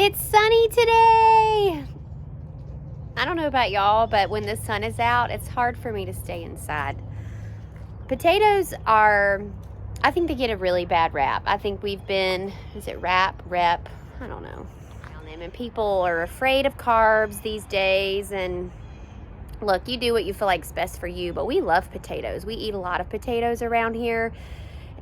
It's sunny today. I don't know about y'all, but when the sun is out, it's hard for me to stay inside. Potatoes are, I think they get a really bad rap. I think we've been, is it rep? I don't know. And people are afraid of carbs these days. And look, you do what you feel like is best for you, but we love potatoes. We eat a lot of potatoes around here.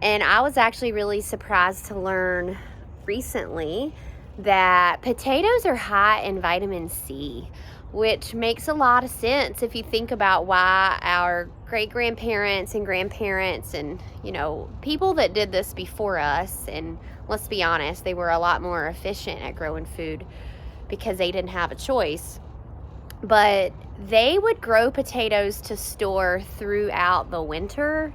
And I was actually really surprised to learn recently that potatoes are high in vitamin C, which makes a lot of sense if you think about why our great-grandparents and grandparents and, you know, people that did this before us, and let's be honest, they were a lot more efficient at growing food because they didn't have a choice. But they would grow potatoes to store throughout the winter.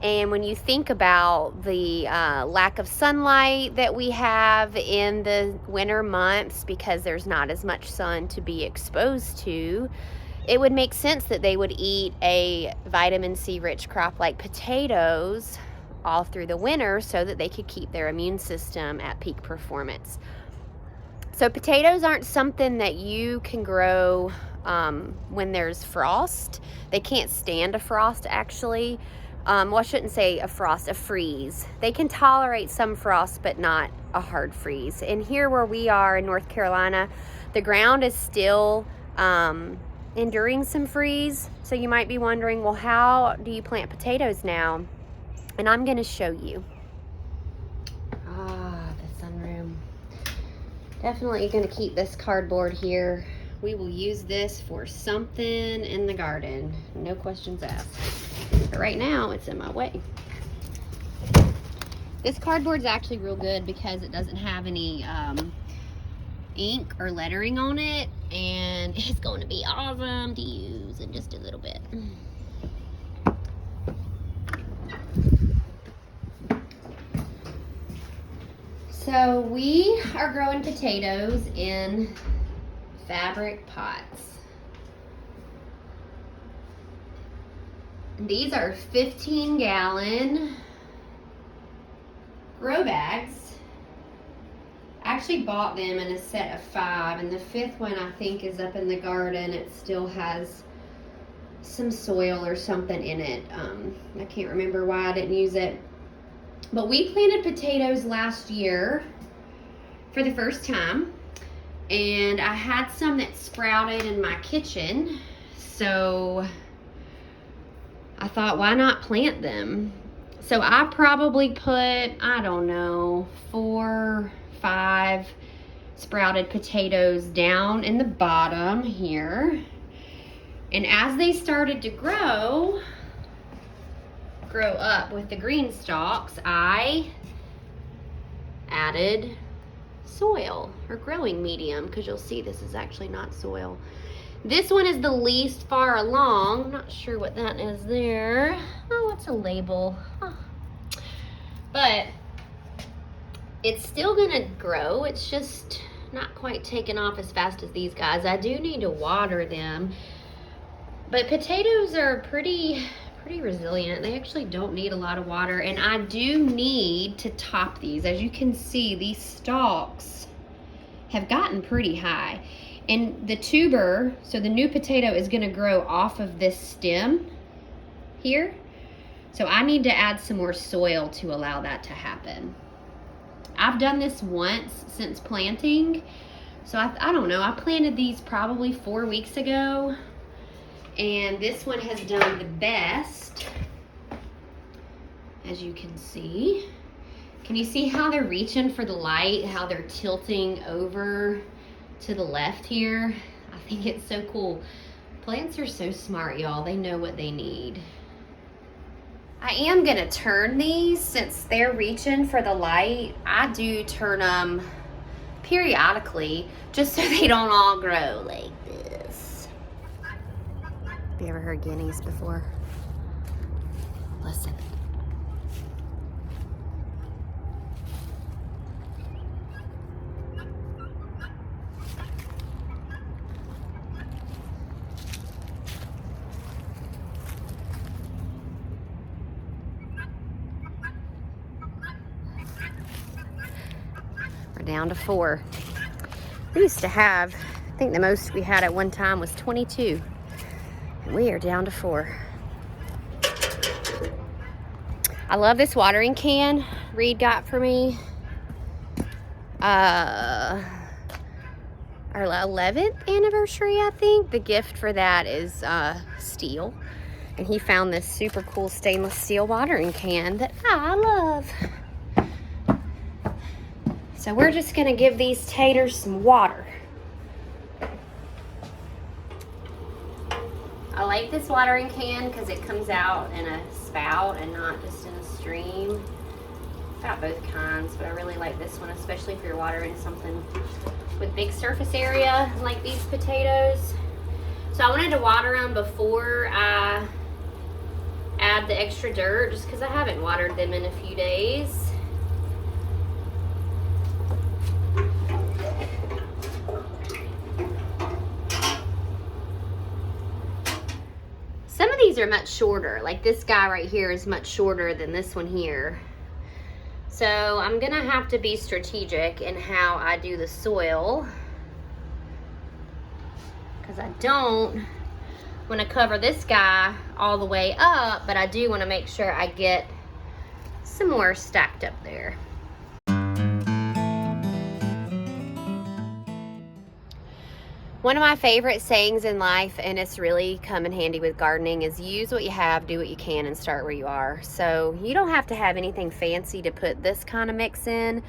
And when you think about the lack of sunlight that we have in the winter months because there's not as much sun to be exposed to, it would make sense that they would eat a vitamin C rich crop like potatoes all through the winter so that they could keep their immune system at peak performance. So potatoes aren't something that you can grow when there's frost. They can't stand a frost, actually. Well, I shouldn't say a frost, a freeze. They can tolerate some frost, but not a hard freeze. And here where we are in North Carolina, the ground is still enduring some freeze. So you might be wondering, well, how do you plant potatoes now? And I'm going to show you. The sunroom. Definitely going to keep this cardboard here. We will use this for something in the garden. No questions asked. But right now, it's in my way. This cardboard's actually real good because it doesn't have any ink or lettering on it. And it's going to be awesome to use in just a little bit. So we are growing potatoes in fabric pots. These are 15-gallon grow bags. I actually bought them in a set of 5, and the 5th one I think is up in the garden. It still has some soil or something in it. I can't remember why I didn't use it. But we planted potatoes last year for the first time. And I had some that sprouted in my kitchen, so I thought, why not plant them? So I probably put, I don't know, 4, 5 sprouted potatoes down in the bottom here. And as they started to grow up with the green stalks, I added soil or growing medium, because you'll see this is actually not soil. This one is the least far along. Not sure what that is there. Oh, it's a label. Huh. But it's still gonna grow. It's just not quite taking off as fast as these guys. I do need to water them. But potatoes are pretty resilient. They actually don't need a lot of water, and I do need to top these. As you can see, these stalks have gotten pretty high, and the tuber, so the new potato, is going to grow off of this stem here, so I need to add some more soil to allow that to happen. I've done this once since planting, so I don't know, I planted these probably 4 weeks ago. And this one has done the best, as you can see. Can you see how they're reaching for the light, how they're tilting over to the left here? I think it's so cool. Plants are so smart, y'all. They know what they need. I am gonna turn these since they're reaching for the light. I do turn them periodically just so they don't all grow like this. Have you ever heard guineas before? Listen. We're down to 4. We used to have, I think the most we had at one time was 22. And we are down to 4. I love this watering can Reed got for me. Our 11th anniversary, I think. The gift for that is steel. And he found this super cool stainless steel watering can that I love. So we're just gonna give these taters some water. I like this watering can because it comes out in a spout and not just in a stream. I've got both kinds, but I really like this one, especially if you're watering something with big surface area like these potatoes. So I wanted to water them before I add the extra dirt, just because I haven't watered them in a few days. Some of these are much shorter, like this guy right here is much shorter than this one here. So I'm gonna have to be strategic in how I do the soil, because I don't want to cover this guy all the way up, but I do want to make sure I get some more stacked up there. One of my favorite sayings in life, and it's really come in handy with gardening, is use what you have, do what you can, and start where you are. So you don't have to have anything fancy to put this kind of mix in.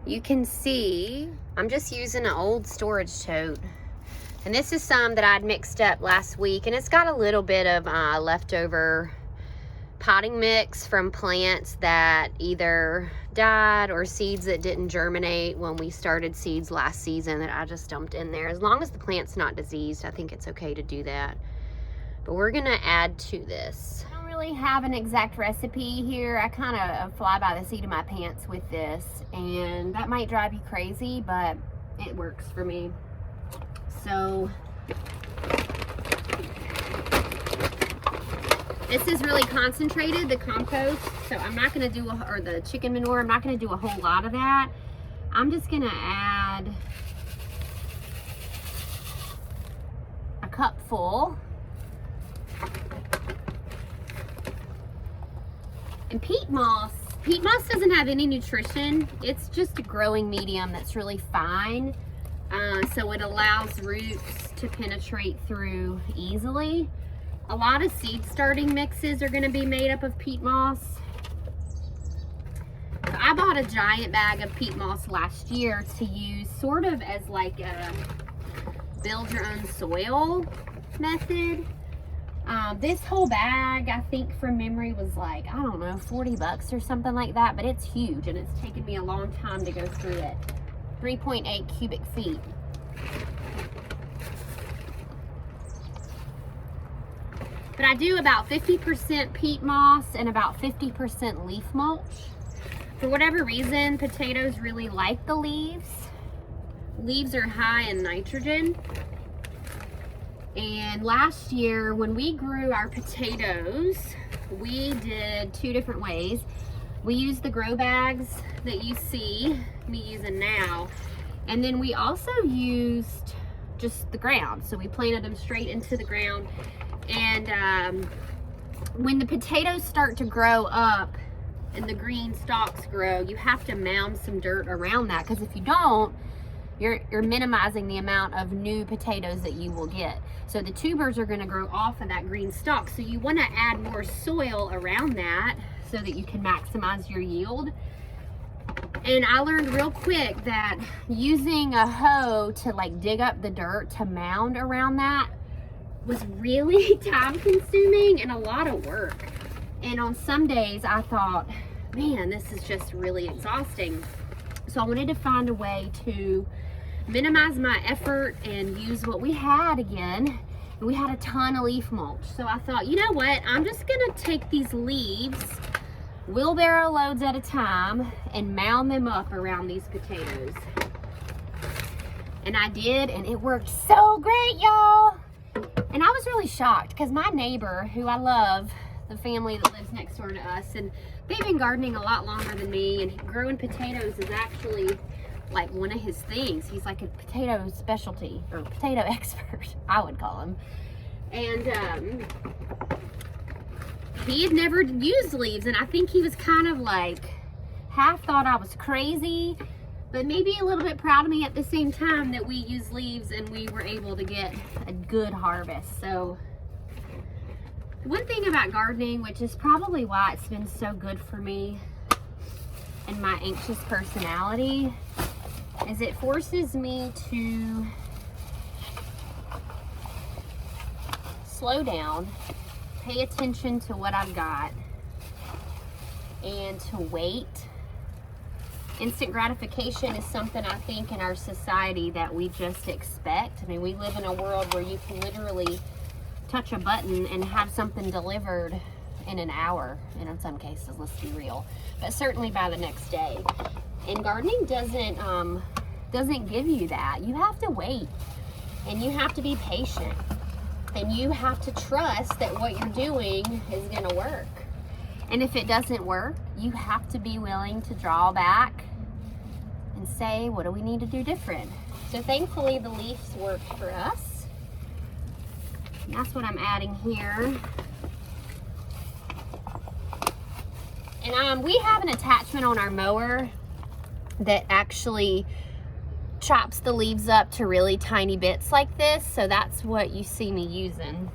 You can see I'm just using an old storage tote. And this is some that I'd mixed up last week, and it's got a little bit of leftover potting mix from plants that either died or seeds that didn't germinate when we started seeds last season that I just dumped in there. As long as the plant's not diseased, I think it's okay to do that. But we're gonna add to this. I don't really have an exact recipe here. I kind of fly by the seat of my pants with this, and that might drive you crazy, but it works for me. So this is really concentrated, the compost, so I'm not going to do, or the chicken manure, I'm not going to do a whole lot of that. I'm just going to add a cup full. And peat moss doesn't have any nutrition. It's just a growing medium that's really fine. So it allows roots to penetrate through easily. A lot of seed starting mixes are going to be made up of peat moss. So I bought a giant bag of peat moss last year to use sort of as like a build your own soil method. This whole bag, I think from memory, was like, I don't know, 40 bucks or something like that, but it's huge and it's taken me a long time to go through it. 3.8 cubic feet. But I do about 50% peat moss and about 50% leaf mulch. For whatever reason, potatoes really like the leaves. Leaves are high in nitrogen. And last year, when we grew our potatoes, we did 2 different ways. We used the grow bags that you see me using now. And then we also used just the ground. So we planted them straight into the ground. And when the potatoes start to grow up and the green stalks grow, you have to mound some dirt around that, because if you don't, you're minimizing the amount of new potatoes that you will get. So the tubers are going to grow off of that green stalk. So you want to add more soil around that so that you can maximize your yield. And I learned real quick that using a hoe to like dig up the dirt to mound around that was really time consuming and a lot of work. And on some days I thought, man, this is just really exhausting. So I wanted to find a way to minimize my effort and use what we had again. And we had a ton of leaf mulch. So I thought, you know what, I'm just gonna take these leaves, wheelbarrow loads at a time, and mound them up around these potatoes. And I did, and it worked so great, y'all. And I was really shocked because my neighbor, who I love, the family that lives next door to us, and they've been gardening a lot longer than me, and growing potatoes is actually like one of his things. He's like a potato specialty, or potato expert, I would call him. And he had never used leaves, and I think he was kind of like half thought I was crazy, but maybe a little bit proud of me at the same time that we used leaves and we were able to get a good harvest. So one thing about gardening, which is probably why it's been so good for me and my anxious personality, is it forces me to slow down, pay attention to what I've got, and to wait. Instant gratification is something I think in our society that we just expect. I mean, we live in a world where you can literally touch a button and have something delivered in an hour, and in some cases, let's be real, but certainly by the next day. And gardening doesn't give you that. You have to wait, and you have to be patient, and you have to trust that what you're doing is gonna work. And if it doesn't work, you have to be willing to draw back and say, what do we need to do different? So thankfully the leaves worked for us. And that's what I'm adding here. And we have an attachment on our mower that actually chops the leaves up to really tiny bits like this. So that's what you see me using.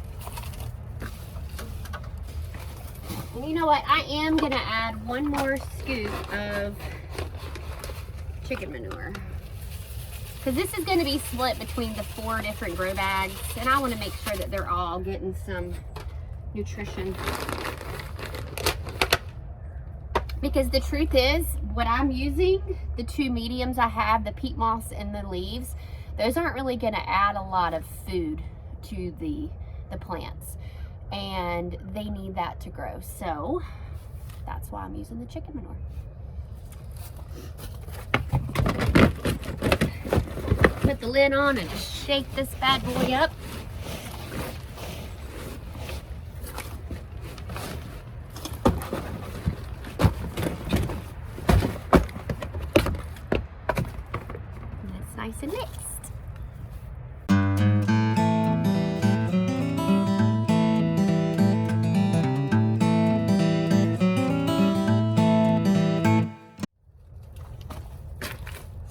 And you know what? I am going to add one more scoop of chicken manure, because this is going to be split between the 4 different grow bags, and I want to make sure that they're all getting some nutrition. Because the truth is, what I'm using, the 2 mediums I have, the peat moss and the leaves, those aren't really going to add a lot of food to the plants. And they need that to grow. So that's why I'm using the chicken manure. Put the lid on and just shake this bad boy up. And it's nice and mixed.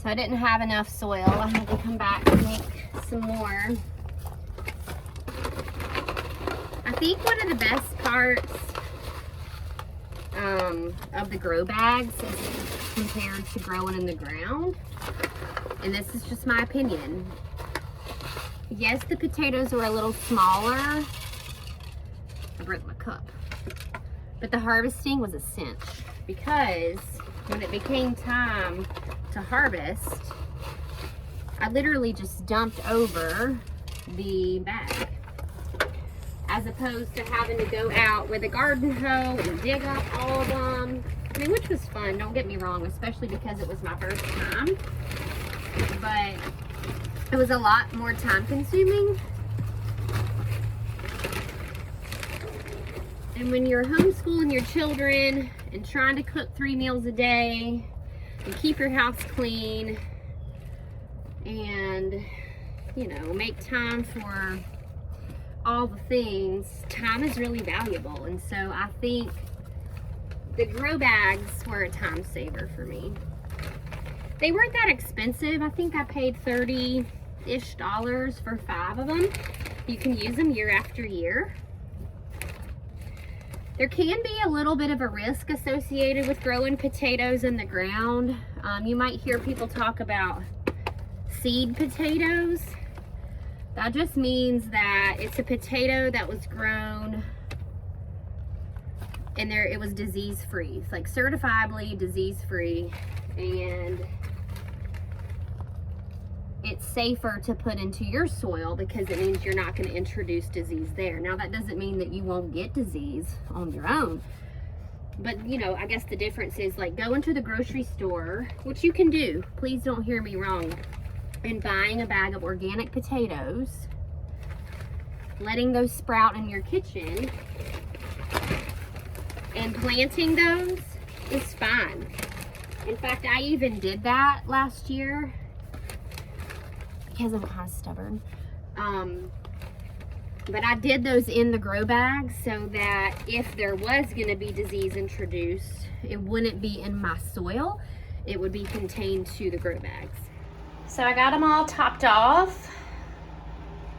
So I didn't have enough soil. I had to come back and make some more. I think one of the best parts of the grow bags is compared to growing in the ground. And this is just my opinion. Yes, the potatoes were a little smaller. I broke my cup. But the harvesting was a cinch, because when it became time to harvest, I literally just dumped over the bag, as opposed to having to go out with a garden hoe and dig up all of them. I mean, which was fun, don't get me wrong, especially because it was my first time, but it was a lot more time consuming. And when you're homeschooling your children and trying to cook 3 meals a day and keep your house clean and, you know, make time for all the things, time is really valuable. And so I think the grow bags were a time saver for me. They weren't that expensive. I think I paid $30-ish for 5 of them. You can use them year after year. There can be a little bit of a risk associated with growing potatoes in the ground. You might hear people talk about seed potatoes. That just means that it's a potato that was grown and it was disease-free. It's like certifiably disease-free, and it's safer to put into your soil because it means you're not going to introduce disease there. Now, that doesn't mean that you won't get disease on your own. But, you know, I guess the difference is, like, going to the grocery store, which you can do, please don't hear me wrong, and buying a bag of organic potatoes, letting those sprout in your kitchen, and planting those is fine. In fact, I even did that last year because I'm kind of stubborn. But I did those in the grow bags so that if there was going to be disease introduced, it wouldn't be in my soil. It would be contained to the grow bags. So I got them all topped off.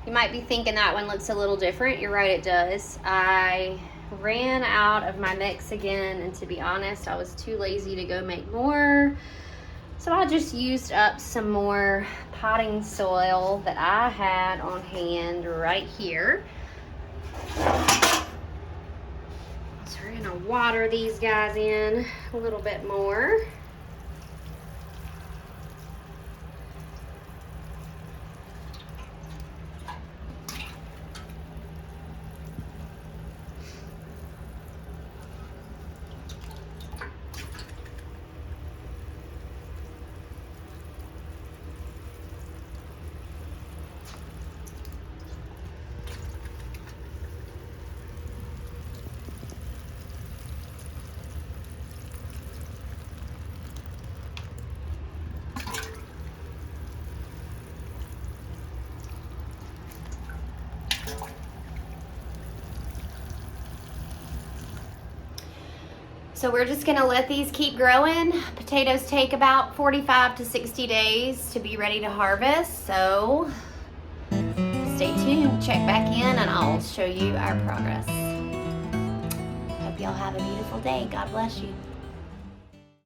You might be thinking that one looks a little different. You're right, it does. I ran out of my mix again, and to be honest, I was too lazy to go make more. So I just used up some more potting soil that I had on hand right here. So we're gonna water these guys in a little bit more. So we're just gonna let these keep growing. Potatoes take about 45 to 60 days to be ready to harvest. So stay tuned, check back in, and I'll show you our progress. Hope y'all have a beautiful day. God bless you.